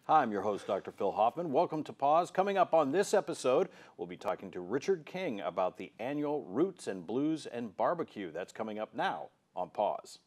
Hi, I'm your host, Dr. Phil Hoffman. Welcome to Pause. Coming up on this episode, we'll be talking to Richard King about the annual Roots and Blues and Barbecue. That's coming up now on Pause.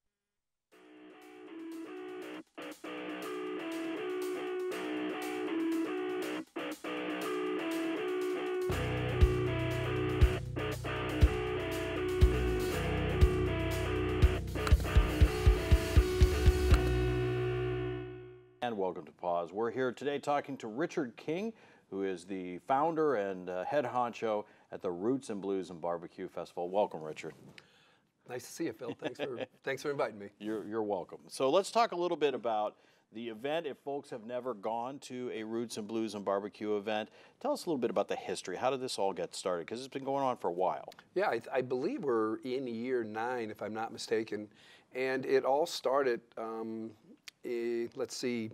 And welcome to Pause. We're here today talking to Richard King, who is the founder and head honcho at the Roots and Blues and Barbecue Festival. Welcome, Richard. Nice to see you, Phil. Thanks for inviting me. You're welcome. So let's talk a little bit about the event. If folks have never gone to a Roots and Blues and Barbecue event, tell us a little bit about the history. How did this all get started? Because it's been going on for a while. Yeah, I believe we're in year 9, if I'm not mistaken. And it all started, let's see,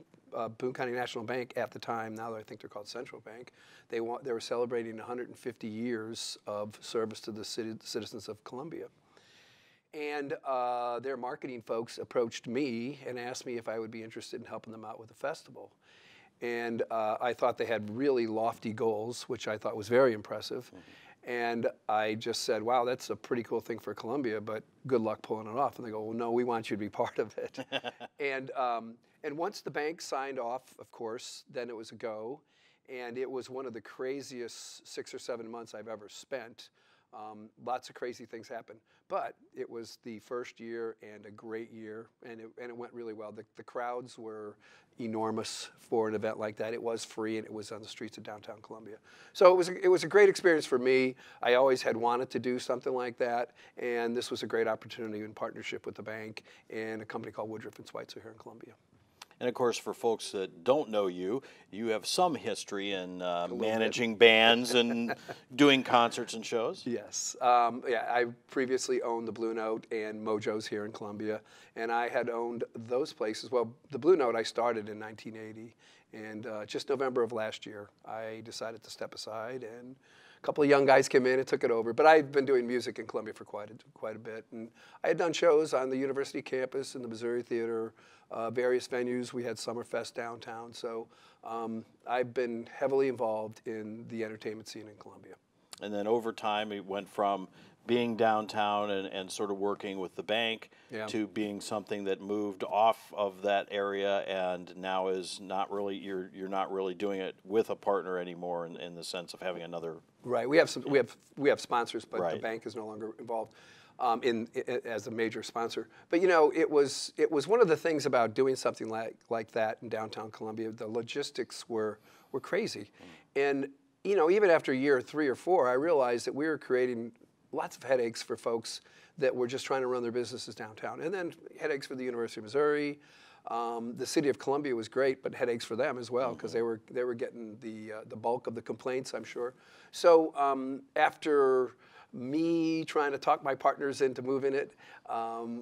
Boone County National Bank at the time, now I think they're called Central Bank, they were celebrating 150 years of service to the citizens of Columbia. And their marketing folks approached me and asked me if I would be interested in helping them out with the festival. And I thought they had really lofty goals, which I thought was very impressive. Mm-hmm. And I just said, wow, that's a pretty cool thing for Columbia, but good luck pulling it off. And they go, well, no, we want you to be part of it. And once the bank signed off, of course, then it was a go. And it was one of the craziest 6 or 7 months I've ever spent. Lots of crazy things happened. But it was the first year and a great year, and it went really well. The crowds were enormous for an event like that. It was free, and it was on the streets of downtown Columbia. So it was a great experience for me. I always had wanted to do something like that, and this was a great opportunity in partnership with the bank and a company called Woodruff and Schweitzer here in Columbia. And of course, for folks that don't know you, you have some history in managing bands and doing concerts and shows. Yes. Yeah, I previously owned the Blue Note and Mojo's here in Columbia, and I had owned those places. Well, the Blue Note I started in 1980, and just November of last year, I decided to step aside, and a couple of young guys came in and took it over. But I've been doing music in Columbia for quite a bit, and I had done shows on the university campus, in the Missouri Theater, various venues. We had Summerfest downtown, so I've been heavily involved in the entertainment scene in Columbia. And then over time, it went from being downtown and sort of working with the bank to being something that moved off of that area, and now is not really, you're not really doing it with a partner anymore in the sense of having another. Right. We have sponsors, but right. The bank is no longer involved. As a major sponsor. But you know, it was one of the things about doing something like that in downtown Columbia. The logistics were crazy. And you know, even after year 3 or 4, I realized that we were creating lots of headaches for folks that were just trying to run their businesses downtown. And then headaches for the University of Missouri. The city of Columbia was great, but headaches for them as well, because they were getting the bulk of the complaints, I'm sure. So after me trying to talk my partners into moving it,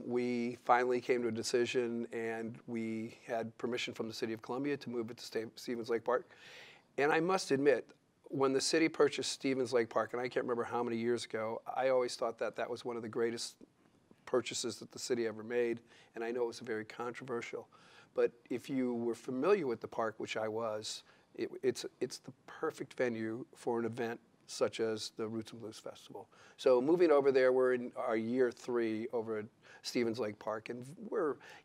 we finally came to a decision, and we had permission from the city of Columbia to move it to Stevens Lake Park. And I must admit, when the city purchased Stevens Lake Park, and I can't remember how many years ago, I always thought that was one of the greatest purchases that the city ever made, and I know it was very controversial. But if you were familiar with the park, which I was, it's the perfect venue for an event such as the Roots and Blues Festival. So moving over there, we're in our year 3 over at Stevens Lake Park, and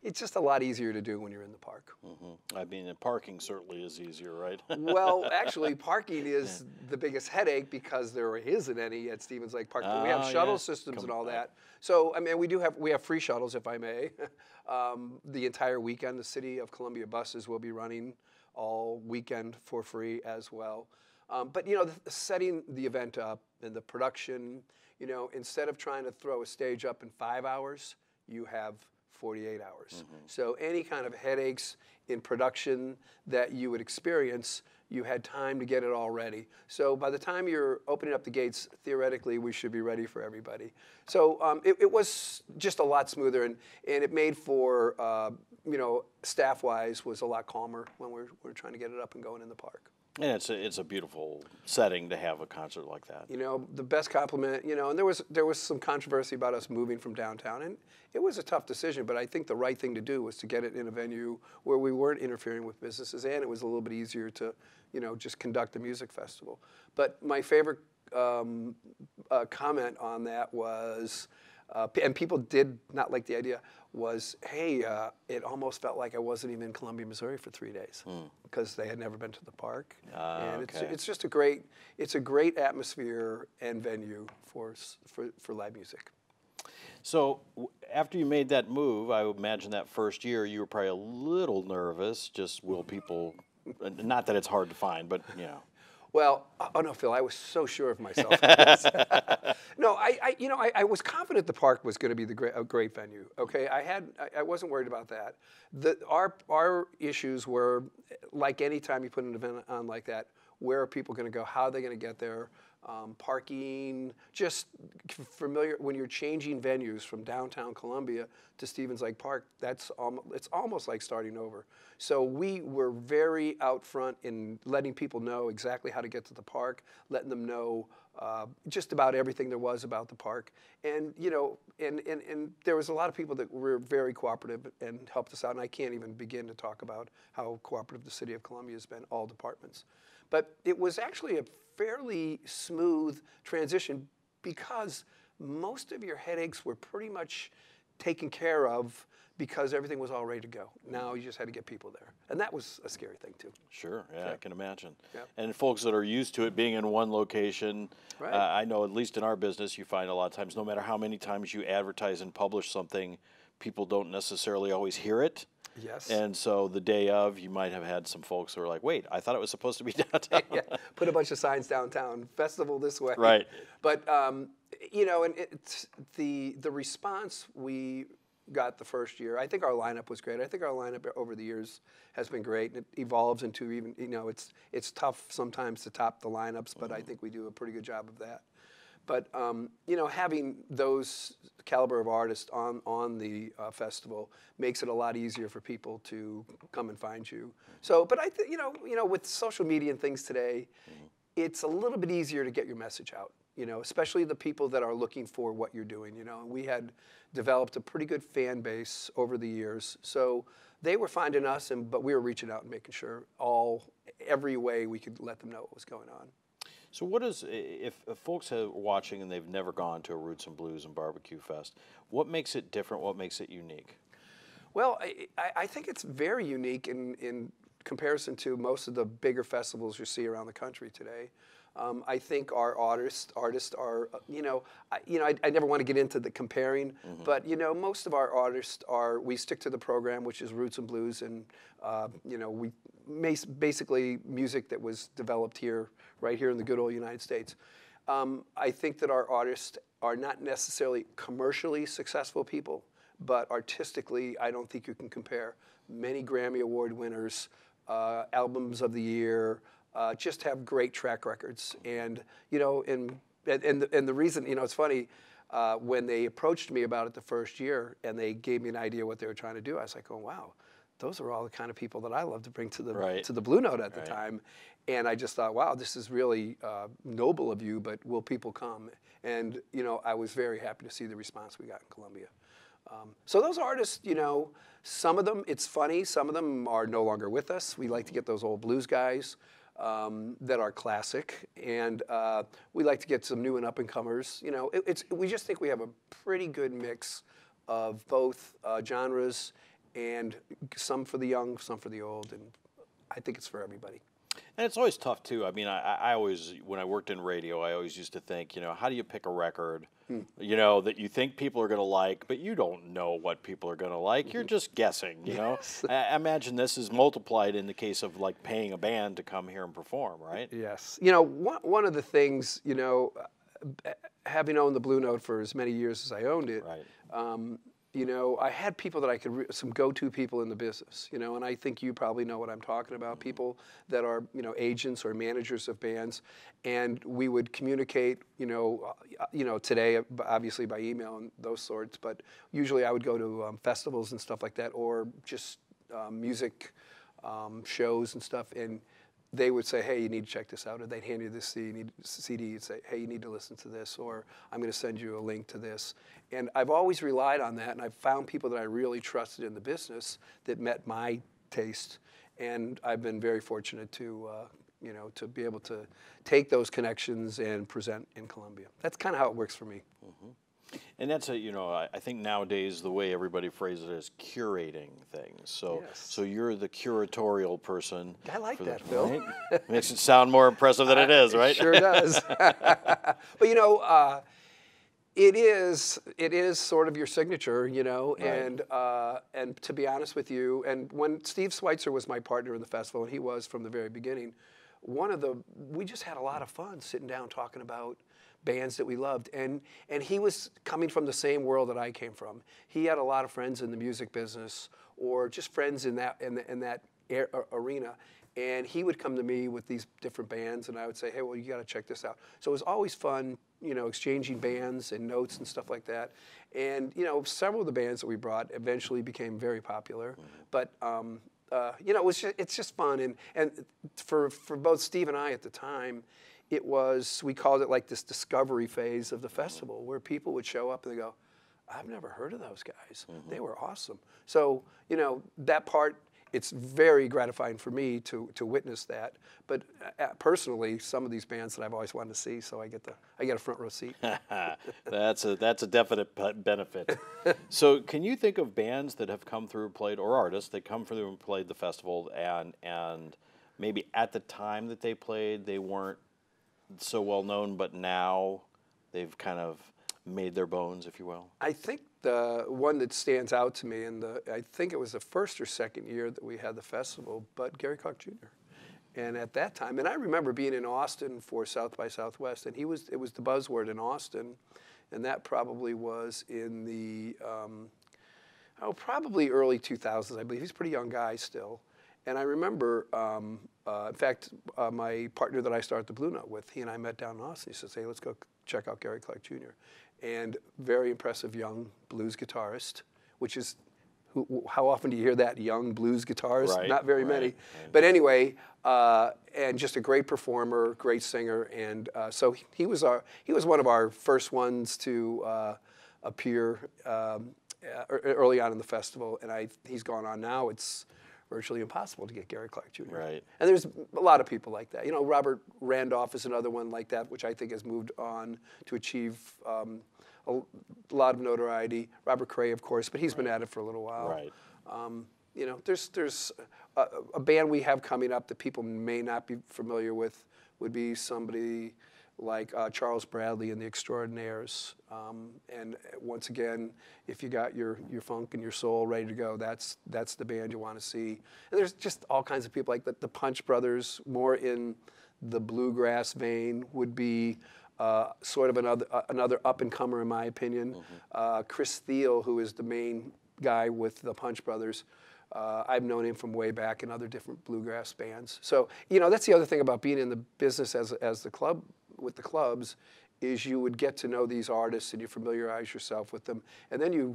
it's just a lot easier to do when you're in the park. Mm-hmm. I mean, parking certainly is easier, right? Well, actually, parking is the biggest headache because there isn't any at Stevens Lake Park. But we have shuttle systems and all that. So, I mean, we have free shuttles, if I may. The entire weekend, the City of Columbia buses will be running all weekend for free as well. But, you know, setting the event up and the production, you know, instead of trying to throw a stage up in 5 hours, you have 48 hours. Mm-hmm. So any kind of headaches in production that you would experience, you had time to get it all ready. So by the time you're opening up the gates, theoretically, we should be ready for everybody. So it was just a lot smoother, and it made for, you know, staff-wise was a lot calmer when we're trying to get it up and going in the park. And it's a beautiful setting to have a concert like that. You know, the best compliment, you know, and there was some controversy about us moving from downtown, and it was a tough decision, but I think the right thing to do was to get it in a venue where we weren't interfering with businesses, and it was a little bit easier to, you know, just conduct a music festival. But my favorite comment on that was, and people did not like the idea, was, hey, it almost felt like I wasn't even in Columbia, Missouri for 3 days because they had never been to the park. And it's just a great atmosphere and venue for live music. So after you made that move, I would imagine that first year you were probably a little nervous. Just will people, not that it's hard to find, but you know. Well, oh no, Phil, I was so sure of myself. No, I was confident the park was going to be a great venue. Okay, I wasn't worried about that. Our issues were, like any time you put an event on like that, where are people going to go? How are they going to get there? Parking, just familiar. When you're changing venues from downtown Columbia to Stevens Lake Park, it's almost like starting over. So we were very out front in letting people know exactly how to get to the park, letting them know just about everything there was about the park. And you know, and there was a lot of people that were very cooperative and helped us out. And I can't even begin to talk about how cooperative the city of Columbia has been, all departments. But it was actually a fairly smooth transition because most of your headaches were pretty much taken care of because everything was all ready to go. Now you just had to get people there. And that was a scary thing too. Sure, yeah, Okay. I can imagine. Yep. And folks that are used to it being in one location, Right. I know at least in our business you find a lot of times, no matter how many times you advertise and publish something, people don't necessarily always hear it. Yes. And so the day of, you might have had some folks who are like, wait, I thought it was supposed to be downtown. Yeah, put a bunch of signs downtown, festival this way. Right. But, you know, and it's the response we got the first year, I think our lineup was great. I think our lineup over the years has been great. And it evolves into even, you know, it's tough sometimes to top the lineups, but I think we do a pretty good job of that. But, you know, having those caliber of artists on the festival makes it a lot easier for people to come and find you. So, but I think, you know, with social media and things today, it's a little bit easier to get your message out, you know, especially the people that are looking for what you're doing, you know. And we had developed a pretty good fan base over the years. So they were finding us, but we were reaching out and making sure every way we could let them know what was going on. So what is, if folks are watching and they've never gone to a Roots and Blues and Barbecue Fest, what makes it different? What makes it unique? Well, I think it's very unique in comparison to most of the bigger festivals you see around the country today. I think our artists are, you know, I never want to get into the comparing, but, you know, most of our artists we stick to the program, which is Roots and Blues, and, you know, we basically music that was developed here, right here in the good old United States. I think that our artists are not necessarily commercially successful people, but artistically, I don't think you can compare. Many Grammy Award winners, albums of the year, just have great track records. And, you know, and the reason, you know, it's funny, when they approached me about it the first year and they gave me an idea what they were trying to do, I was like, oh, wow, those are all the kind of people that I love to bring to the Blue Note at the time. And I just thought, wow, this is really noble of you, but will people come? And, you know, I was very happy to see the response we got in Columbia. So those artists, you know, some of them, it's funny, some of them are no longer with us. We like to get those old blues guys that are classic, and we like to get some new and up-and-comers. You know, we just think we have a pretty good mix of both genres, and some for the young, some for the old, and I think it's for everybody. And it's always tough, too. I mean, I always, when I worked in radio, I always used to think, you know, how do you pick a record, you know, that you think people are going to like, but you don't know what people are going to like. You're just guessing, you know. I imagine this is multiplied in the case of, like, paying a band to come here and perform, right? Yes. You know, one of the things, you know, having owned the Blue Note for as many years as I owned it, you know, I had people that I could, some go-to people in the business, you know, and I think you probably know what I'm talking about, people that are, you know, agents or managers of bands, and we would communicate, you know, today, obviously by email and those sorts, but usually I would go to festivals and stuff like that, or just music shows and stuff, and they would say, hey, you need to check this out, or they'd hand you this CD and say, hey, you need to listen to this, or I'm going to send you a link to this. And I've always relied on that, and I've found people that I really trusted in the business that met my taste, and I've been very fortunate to, to be able to take those connections and present in Columbia. That's kind of how it works for me. Mm-hmm. And that's I think nowadays the way everybody phrases it is curating things. So, Yes. so you're the curatorial person. I like that, the, Phil. Right? Makes it sound more impressive than it is, right? It sure does. But it is sort of your signature, right. And to be honest with you, and when Steve Schweitzer was my partner in the festival, and he was from the very beginning, we just had a lot of fun sitting down talking about bands that we loved, and he was coming from the same world that I came from. He had a lot of friends in the music business, or just friends in that arena, and he would come to me with these different bands, and I would say, hey, well, you got to check this out. So it was always fun, exchanging bands and notes and stuff like that. And several of the bands that we brought eventually became very popular, but it's just fun, and for both Steve and I at the time, we called it like this discovery phase of the festival, where people would show up and they go, I've never heard of those guys. They were awesome. So, that part, it's very gratifying for me to witness that. But personally, some of these bands that I've always wanted to see, so I get a front row seat. That's a definite benefit. So can you think of bands that have come through and played, or artists that come through and played the festival, and maybe at the time that they played, they weren't so well known, but now they've kind of made their bones, if you will? I think the one that stands out to me, and I think it was the first or second year that we had the festival, but Gary Clark Jr. And at that time, and I remember being in Austin for South by Southwest, and it was the buzzword in Austin, and that probably was in the probably early 2000s, I believe. He's a pretty young guy still. And I remember, in fact, my partner that I started the Blue Note with, he and I met down in Austin. He says, hey, let's go check out Gary Clark Jr. And very impressive young blues guitarist, which is, how often do you hear that, young blues guitarist? Right, Not very many. Right. But anyway, and just a great performer, great singer. And so he was one of our first ones to appear early on in the festival. And he's gone on now. It's virtually impossible to get Gary Clark Jr. Right. And there's a lot of people like that. Robert Randolph is another one like that, which I think has moved on to achieve a lot of notoriety. Robert Cray, of course, but he's been at it for a little while. Right. There's a band we have coming up that people may not be familiar with, would be somebody like Charles Bradley and the Extraordinaires. And once again, if you got your funk and your soul ready to go, that's the band you want to see. And there's just all kinds of people like the Punch Brothers, more in the bluegrass vein, would be sort of another up-and-comer in my opinion. Chris Thiel, who is the main guy with the Punch Brothers, I've known him from way back in other different bluegrass bands. So, that's the other thing about being in the business as the club, with the clubs, is you would get to know these artists and you familiarize yourself with them. And then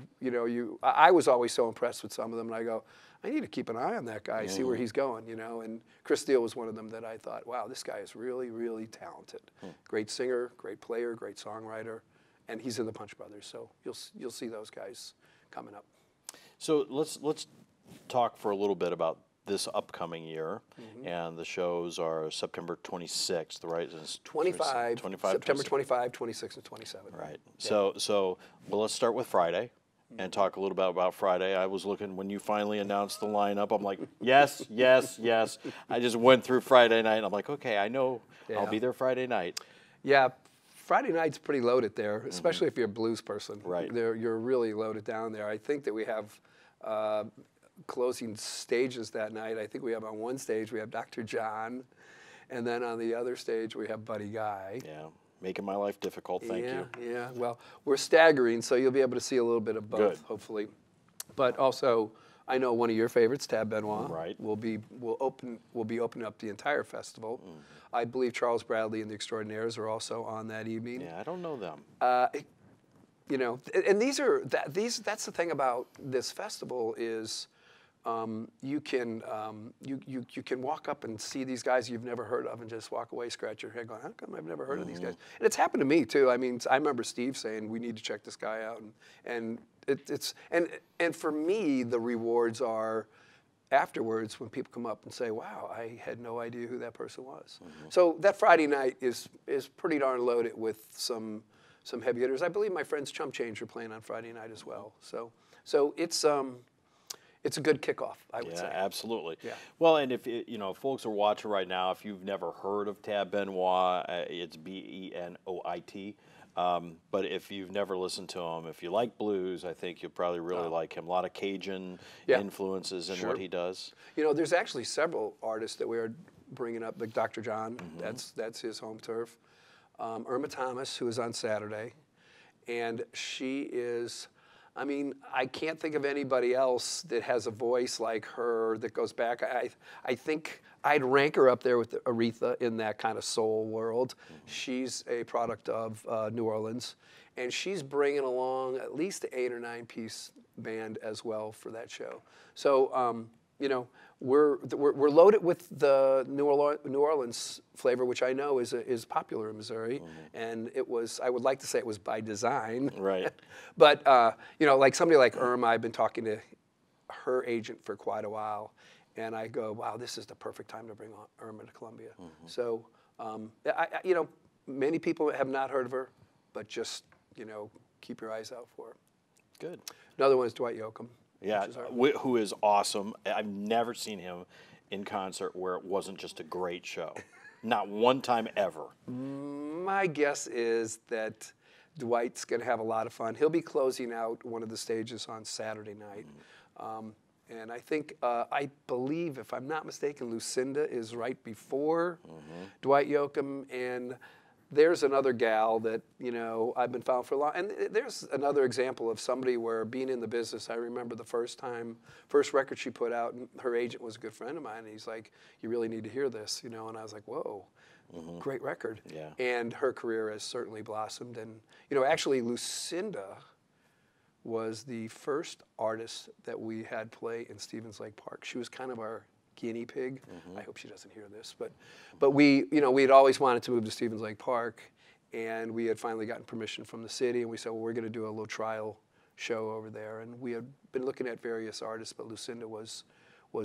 I was always so impressed with some of them, and I go, I need to keep an eye on that guy, see where he's going, And Chris Steele was one of them that I thought, wow, this guy is really, really talented. Great singer, great player, great songwriter, and he's in the Punch Brothers. So you'll see those guys coming up. So let's talk for a little bit about this upcoming year, and the shows are September 26th, right? It's 25, September 25, 26, and 27. Right. Yeah. So let's start with Friday and talk a little bit about Friday. I was looking, when you finally announced the lineup, I'm like, yes, yes, yes. I just went through Friday night, and I'm like, okay, I know I'll be there Friday night. Yeah, Friday night's pretty loaded there, especially if you're a blues person. Right. You're really loaded down there. I think that we have closing stages that night. I think we have on one stage, we have Dr. John, and then on the other stage, we have Buddy Guy. Yeah, making my life difficult, thank you. Yeah, well, we're staggering, so you'll be able to see a little bit of both, hopefully. But also, I know one of your favorites, Tab Benoit, will be opening up the entire festival. I believe Charles Bradley and the Extraordinaires are also on that evening. Yeah, I don't know them. And that's the thing about this festival is, you can walk up and see these guys you've never heard of and just walk away, scratch your head, going, "How come I've never heard of these guys?" And it's happened to me too. I mean, I remember Steve saying, "We need to check this guy out," and for me, the rewards are afterwards when people come up and say, "Wow, I had no idea who that person was." So that Friday night is pretty darn loaded with some heavy hitters. I believe my friends Chump Change are playing on Friday night as well. So it's a good kickoff, I would say. Yeah, absolutely. Yeah. Well, and if folks are watching right now, if you've never heard of Tab Benoit, it's Benoit. But if you've never listened to him, if you like blues, I think you'll probably really like him. A lot of Cajun influences in what he does. There's actually several artists that we are bringing up, like Dr. John. That's his home turf. Irma Thomas, who is on Saturday, and she is. I mean, I can't think of anybody else that has a voice like her that goes back. I think I'd rank her up there with Aretha in that kind of soul world. She's a product of New Orleans, and she's bringing along at least an 8 or 9 piece band as well for that show. So, we're loaded with the New Orleans flavor, which I know is popular in Missouri, and I would like to say it was by design. Right. But like somebody like Irma, I've been talking to her agent for quite a while, and I go, "Wow, this is the perfect time to bring Irma to Columbia." So, many people have not heard of her, but just keep your eyes out for her. Good. Another one is Dwight Yoakam. Yeah, who is awesome. I've never seen him in concert where it wasn't just a great show. Not one time ever. My guess is that Dwight's going to have a lot of fun. He'll be closing out one of the stages on Saturday night. And I think, I believe, if I'm not mistaken, Lucinda is right before Dwight Yoakam. And there's another gal that, I've been following for a long, and there's another example of somebody where being in the business, I remember the first record she put out, and her agent was a good friend of mine, and he's like, "You really need to hear this," and I was like, "Whoa, great record." Yeah. And her career has certainly blossomed, and, actually Lucinda was the first artist that we had play in Stevens Lake Park. She was kind of our guinea pig. I hope she doesn't hear this, but we had always wanted to move to Stevens Lake Park, and we had finally gotten permission from the city, and we said, "Well, we're going to do a little trial show over there." And we had been looking at various artists, but Lucinda was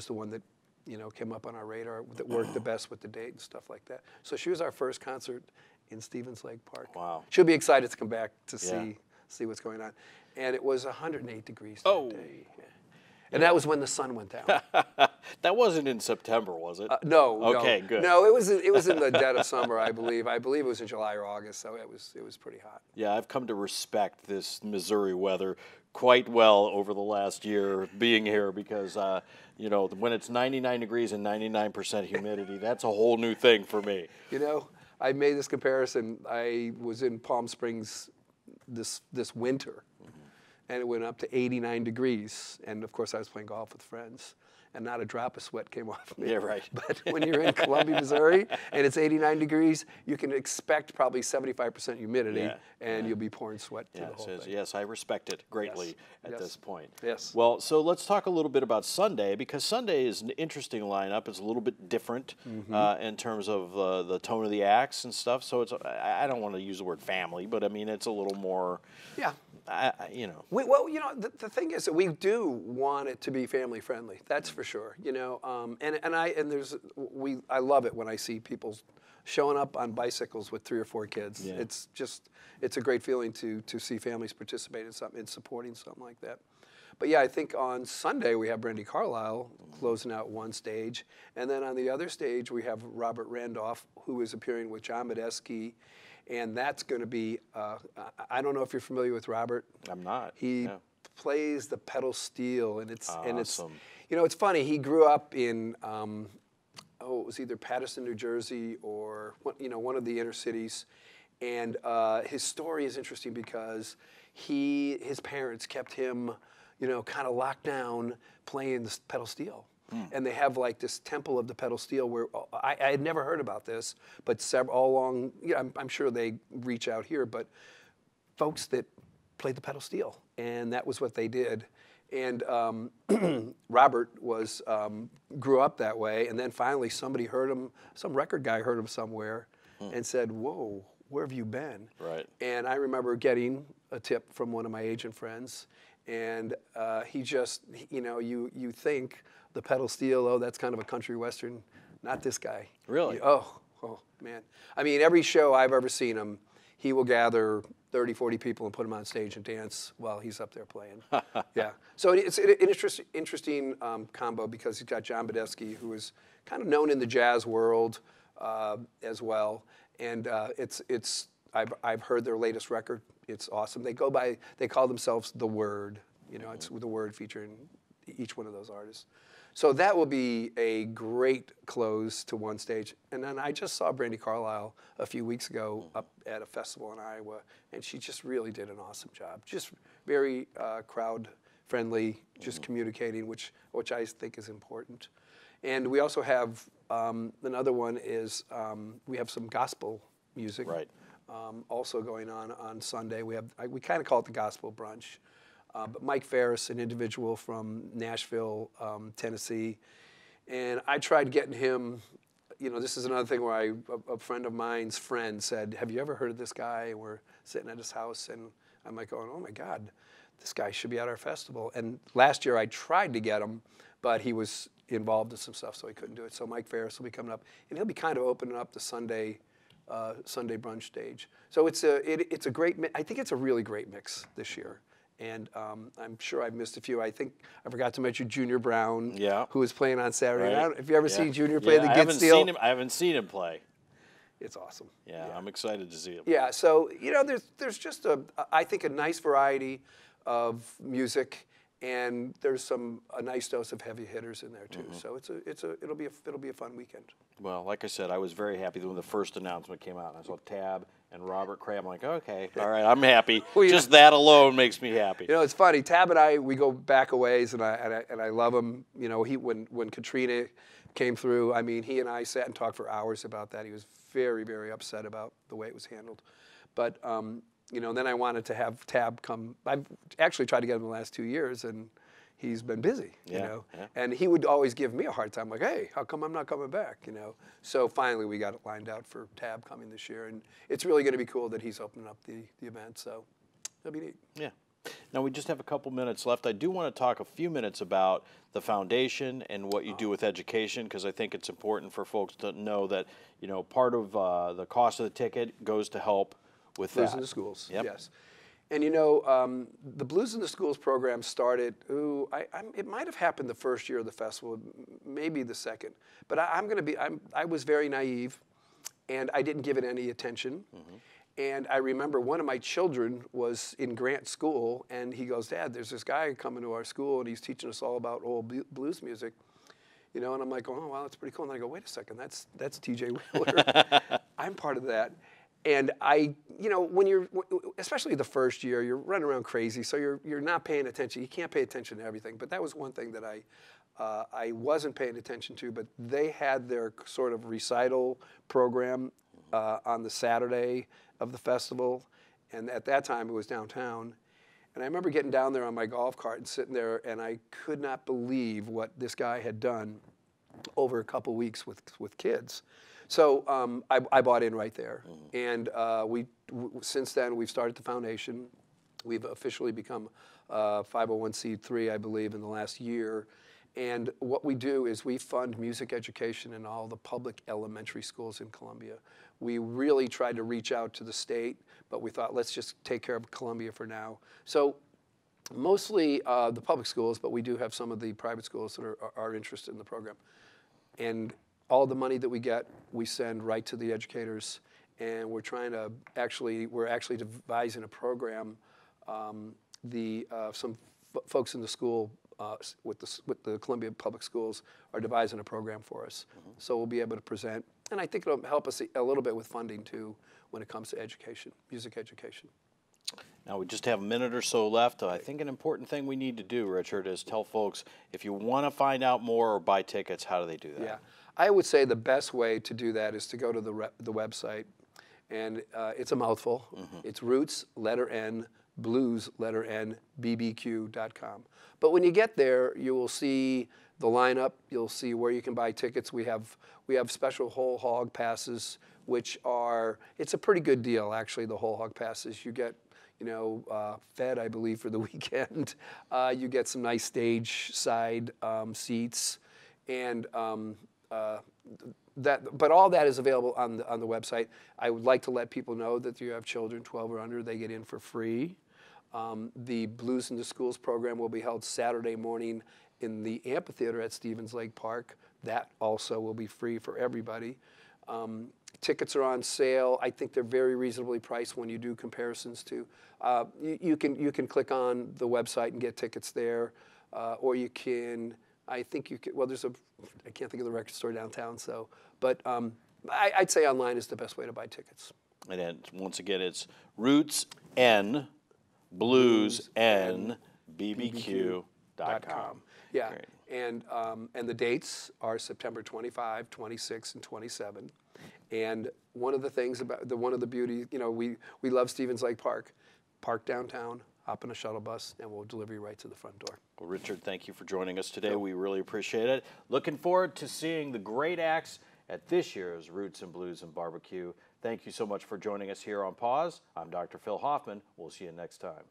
the one that came up on our radar, that worked the best with the date and stuff like that. So she was our first concert in Stevens Lake Park. Wow. She'll be excited to come back to see what's going on. And it was 108 degrees that day. And that was when the sun went down. That wasn't in September, was it? No. Okay, good. No, it was in the dead of summer, I believe. I believe it was in July or August, so it was pretty hot. Yeah, I've come to respect this Missouri weather quite well over the last year being here because, when it's 99 degrees and 99% humidity, that's a whole new thing for me. I made this comparison. I was in Palm Springs this winter, and it went up to 89 degrees. And, of course, I was playing golf with friends, and not a drop of sweat came off me. Yeah, right. But when you're in Columbia, Missouri, and it's 89 degrees, you can expect probably 75% humidity, and you'll be pouring sweat through the whole thing. Yes, I respect it greatly at this point. Yes. Well, so let's talk a little bit about Sunday, because Sunday is an interesting lineup. It's a little bit different in terms of the tone of the acts and stuff. So I don't want to use the word family, but I mean, it's a little more... Yeah. The thing is that we do want it to be family friendly. That's for sure. I love it when I see people showing up on bicycles with 3 or 4 kids. Yeah. It's a great feeling to see families participate in something, in supporting something like that. But yeah, I think on Sunday we have Brandy Carlisle closing out one stage, and then on the other stage we have Robert Randolph, who is appearing with John Medeski. And that's going to be, I don't know if you're familiar with Robert. I'm not. He plays the pedal steel, and it's awesome. It's funny. He grew up in, it was either Paterson, New Jersey, or one of the inner cities. And his story is interesting because his parents kept him, kind of locked down playing the pedal steel. And they have like this temple of the pedal steel where I had never heard about this, but all along, I'm sure they reach out here, but folks that played the pedal steel, and that was what they did. And Robert was grew up that way, and then finally somebody heard him, some record guy heard him somewhere, and said, "Whoa, where have you been?" Right. And I remember getting a tip from one of my agent friends, and he just, you know, you think the pedal steel, oh, that's kind of a country western. Not this guy. Really? Oh, man. I mean, every show I've ever seen him, he will gather 30, 40 people and put them on stage and dance while he's up there playing. Yeah. So it's an interesting combo because he's got John Badesky, who is kind of known in the jazz world as well. And I've heard their latest record. It's awesome. They call themselves The Word. You know, it's The Word featuring each one of those artists. So that will be a great close to one stage. And then I just saw Brandi Carlile a few weeks ago up at a festival in Iowa, and she just really did an awesome job. Just very crowd friendly, just communicating, which I think is important. And we also have another one is we have some gospel music. Right. Also going on Sunday. We kind of call it the gospel brunch. But Mike Ferris, an individual from Nashville, Tennessee, and I tried getting him, you know, this is another thing where a friend of mine's friend said, "Have you ever heard of this guy?" And we're sitting at his house, and I'm like going, "Oh my God, this guy should be at our festival." And last year I tried to get him, but he was involved in some stuff, so he couldn't do it. So Mike Ferris will be coming up, and he'll be kind of opening up the Sunday brunch stage. So it's a great, I think it's a really great mix this year. And I'm sure I've missed a few. I think I forgot to mention Junior Brown, who is playing on Saturday. Right. Have you ever seen Junior play the Git Steel? I haven't seen him play. It's awesome. Yeah, I'm excited to see him. Yeah, so you know, there's just I think a nice variety of music, and there's a nice dose of heavy hitters in there too. So it'll be a fun weekend. Well, like I said, I was very happy when the first announcement came out. I saw Tab and Robert Cray. I'm like, okay, all right, I'm happy. Just that alone makes me happy. You know, it's funny. Tab and I, we go back a ways, and I love him. You know, when Katrina came through, I mean, he and I sat and talked for hours about that. He was very, very upset about the way it was handled. But you know, then I wanted to have Tab come. I've actually tried to get him the last 2 years, and he's been busy, you know. Yeah. And he would always give me a hard time, like, "Hey, how come I'm not coming back?" You know. So finally, we got it lined out for Tab coming this year, and it's really going to be cool that he's opening up the event. So it'll be neat. Yeah. Now we just have a couple minutes left. I do want to talk a few minutes about the foundation and what you do with education, because I think it's important for folks to know that, you know, part of the cost of the ticket goes to help with Blues in the Schools. Yep. Yes. And you know, the Blues in the Schools program started, it might have happened the first year of the festival, maybe the second. But I was very naive, and I didn't give it any attention. And I remember one of my children was in Grant School, and he goes, "Dad, there's this guy coming to our school, and he's teaching us all about old blues music." You know, and I'm like, "Oh, wow, that's pretty cool." And then I go, "Wait a second, that's T.J. Wheeler." I'm part of that. And you know, when especially the first year, you're running around crazy, so you're not paying attention. You can't pay attention to everything. But that was one thing that I wasn't paying attention to. But they had their sort of recital program on the Saturday of the festival, and at that time it was downtown. And I remember getting down there on my golf cart and sitting there, and I could not believe what this guy had done over a couple weeks with kids. So I bought in right there, and since then we've started the foundation. We've officially become 501c3, I believe, in the last year. And what we do is we fund music education in all the public elementary schools in Columbia. We really tried to reach out to the state, but we thought, let's just take care of Columbia for now. So mostly the public schools, but we do have some of the private schools that are interested in the program. And all the money that we get, we send right to the educators, and we're actually devising a program. Some folks in the school with the Columbia Public Schools are devising a program for us, so we'll be able to present, and I think it'll help us a little bit with funding too when it comes to education, music education. Now we just have a minute or so left. I think an important thing we need to do, Richard, is tell folks if you want to find out more or buy tickets, how do they do that? Yeah, I would say the best way to do that is to go to the website, and it's a mouthful. It's Roots, letter N, blues, letter N, BBQ.com. But when you get there, you will see the lineup. You'll see where you can buy tickets. We have special whole hog passes, which are, it's a pretty good deal, actually, the whole hog passes. You get, fed, I believe, for the weekend. You get some nice stage side seats, and but all that is available on the website. I would like to let people know that if you have children 12 or under, they get in for free. The Blues in the Schools program will be held Saturday morning in the amphitheater at Stevens Lake Park. That also will be free for everybody. Tickets are on sale. I think they're very reasonably priced when you do comparisons to. You can click on the website and get tickets there, or you can. I think you can. Well, I can't think of the record store downtown. But I'd say online is the best way to buy tickets. And then, once again, it's Roots N Blues N BBQ.com. Yeah. Great. And the dates are September 25, 26, and 27. And one of the things about one of the beauty, we love Stevens Lake Park. Park downtown, hop in a shuttle bus, and we'll deliver you right to the front door. Well, Richard, thank you for joining us today. We really appreciate it. Looking forward to seeing the great acts at this year's Roots and Blues and Barbecue. Thank you so much for joining us here on Pause. I'm Dr. Phil Hoffman. We'll see you next time.